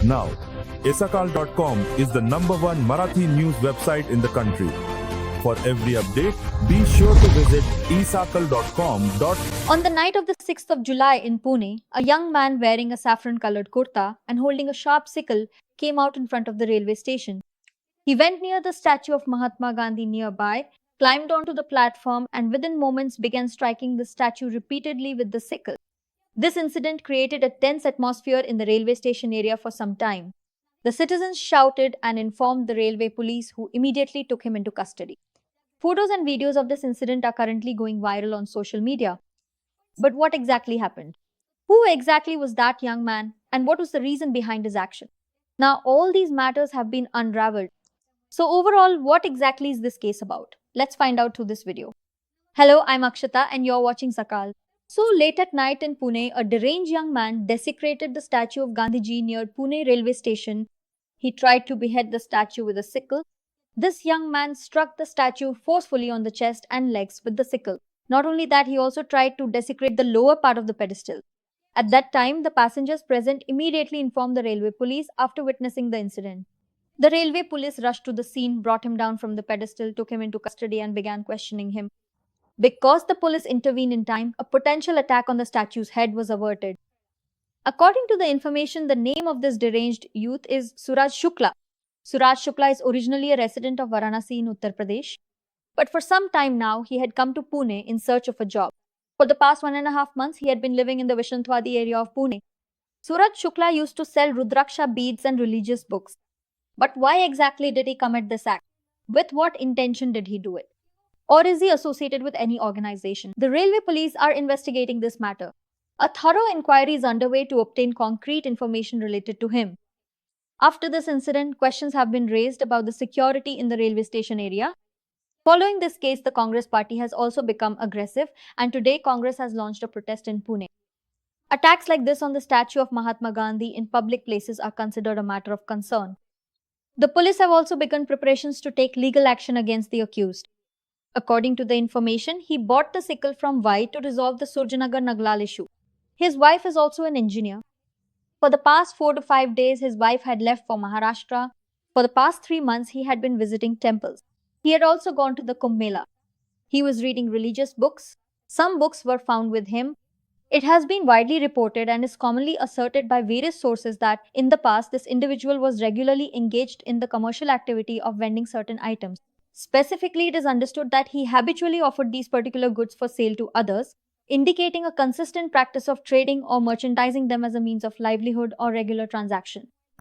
Now, Isakal.com is the #1 Marathi news website in the country. For every update, be sure to visit isakal.com. On the night of the 6th of July in Pune, a young man wearing a saffron-colored kurta and holding a sharp sickle came out in front of the railway station. He went near the statue of Mahatma Gandhi nearby, climbed onto the platform, and within moments began striking the statue repeatedly with the sickle. This incident created a tense atmosphere in the railway station area for some time. The citizens shouted and informed the railway police, who immediately took him into custody. Photos and videos of this incident are currently going viral on social media. But what exactly happened? Who exactly was that young man, and what was the reason behind his action? Now, all these matters have been unraveled. So, overall, what exactly is this case about? Let's find out through this video. Hello, I'm Akshata, and you're watching Sakal. So, late at night in Pune, a deranged young man desecrated the statue of Gandhiji near Pune railway station. He tried to behead the statue with a sickle. This young man struck the statue forcefully on the chest and legs with the sickle. Not only that, he also tried to desecrate the lower part of the pedestal. At that time, the passengers present immediately informed the railway police after witnessing the incident. The railway police rushed to the scene, brought him down from the pedestal, took him into custody, and began questioning him. Because the police intervened in time, a potential attack on the statue's head was averted. According to the information, the name of this deranged youth is Suraj Shukla. Suraj Shukla is originally a resident of Varanasi in Uttar Pradesh, but for some time now, he had come to Pune in search of a job. For the past 1.5 months, he had been living in the Vishnutwadi area of Pune. Suraj Shukla used to sell Rudraksha beads and religious books. But why exactly did he commit this act? With what intention did he do it? Or is he associated with any organization? The railway police are investigating this matter. A thorough inquiry is underway to obtain concrete information related to him. After this incident, questions have been raised about the security in the railway station area. Following this case, the Congress party has also become aggressive, and today Congress has launched a protest in Pune. Attacks like this on the statue of Mahatma Gandhi in public places are considered a matter of concern. The police have also begun preparations to take legal action against the accused. According to the information, he bought the sickle from Y to resolve the Surjanagar Naglal issue. His wife is also an engineer. For the past 4 to 5 days, his wife had left for Maharashtra. For the past 3 months, he had been visiting temples. He had also gone to the Kumbh Mela. He was reading religious books. Some books were found with him. It has been widely reported and is commonly asserted by various sources that in the past, this individual was regularly engaged in the commercial activity of vending certain items. Specifically, it is understood that he habitually offered these particular goods for sale to others, indicating a consistent practice of trading or merchandising them as a means of livelihood or regular transaction.